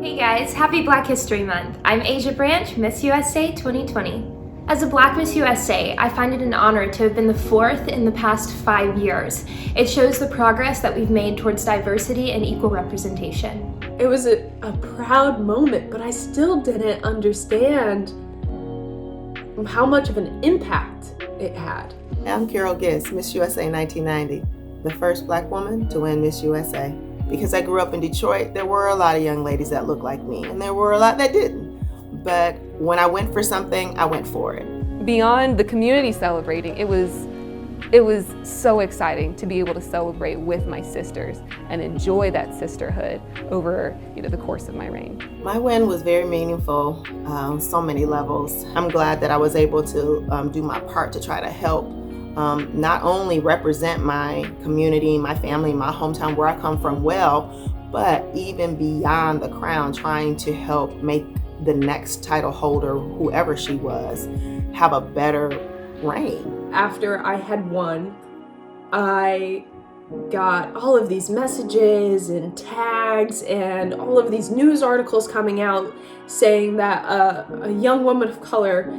Hey guys, happy Black History Month. I'm Asia Branch, Miss USA 2020. As a Black Miss USA, I find it an honor to have been the fourth in the past 5 years. It shows the progress that we've made towards diversity and equal representation. It was a proud moment, but I still didn't understand how much of an impact it had. I'm Carole, Miss USA 1990, the first Black woman to win Miss USA. Because I grew up in Detroit, there were a lot of young ladies that looked like me, and there were a lot that didn't. But when I went for something, I went for it. Beyond the community celebrating, it was so exciting to be able to celebrate with my sisters and enjoy that sisterhood over the course of my reign. My win was very meaningful on so many levels. I'm glad that I was able to do my part to try to help not only represent my community, my family, my hometown where I come from well, but even beyond the crown, trying to help make the next title holder, whoever she was, have a better reign. After I had won, I got all of these messages and tags and all of these news articles coming out saying that a young woman of color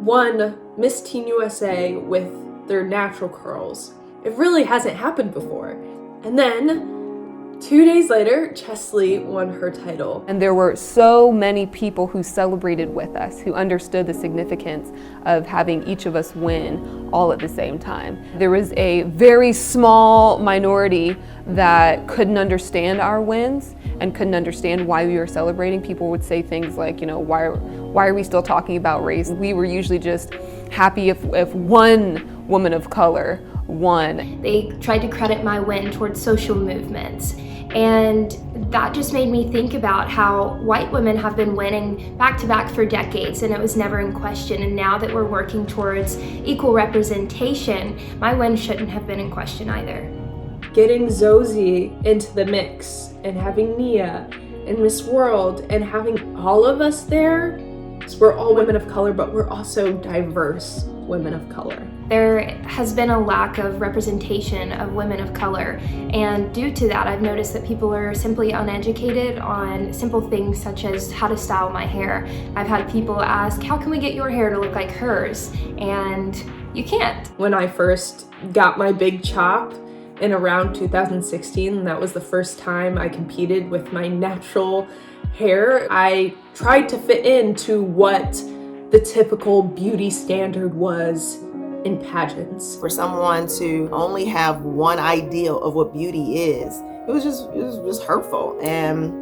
won Miss Teen USA with their natural curls. It really hasn't happened before. And then 2 days later, Cheslie won her title. And there were so many people who celebrated with us, who understood the significance of having each of us win all at the same time. There was a very small minority that couldn't understand our wins and couldn't understand why we were celebrating. People would say things like, why are we still talking about race? We were usually just happy if one woman of color won. They tried to credit my win towards social movements. And that just made me think about how white women have been winning back to back for decades and it was never in question. And now that we're working towards equal representation, my win shouldn't have been in question either. Getting Zosie into the mix and having Nia and Miss World and having all of us there, so we're all women of color, but we're also diverse women of color. There has been a lack of representation of women of color, and due to that, I've noticed that people are simply uneducated on simple things such as how to style my hair. I've had people ask, how can we get your hair to look like hers? And you can't. When I first got my big chop in around 2016, that was the first time I competed with my natural hair. I tried to fit into what the typical beauty standard was in pageants. For someone to only have one ideal of what beauty is, it was just hurtful and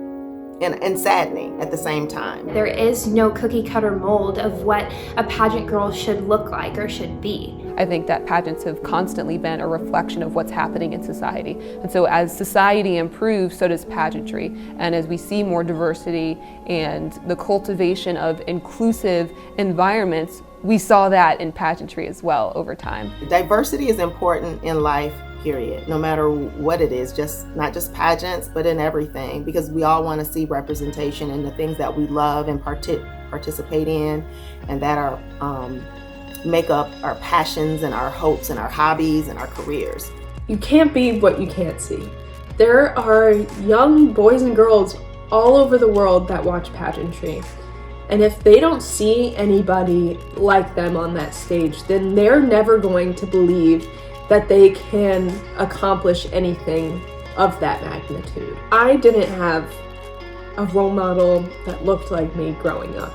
saddening at the same time. There is no cookie cutter mold of what a pageant girl should look like or should be. I think that pageants have constantly been a reflection of what's happening in society. And so as society improves, so does pageantry. And as we see more diversity and the cultivation of inclusive environments, we saw that in pageantry as well over time. Diversity is important in life, period, no matter what it is, not just pageants, but in everything, because we all want to see representation in the things that we love and participate in, and that are make up our passions and our hopes and our hobbies and our careers. You can't be what you can't see. There are young boys and girls all over the world that watch pageantry. And if they don't see anybody like them on that stage, then they're never going to believe that they can accomplish anything of that magnitude. I didn't have a role model that looked like me growing up.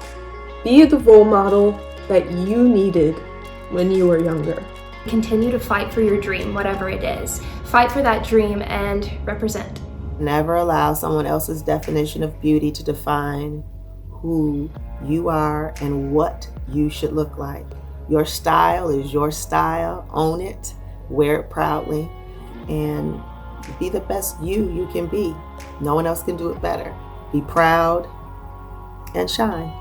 Be the role model that you needed when you were younger. Continue to fight for your dream, whatever it is. Fight for that dream and represent. Never allow someone else's definition of beauty to define who you are and what you should look like. Your style is your style. Own it, wear it proudly, and be the best you can be. No one else can do it better. Be proud and shine.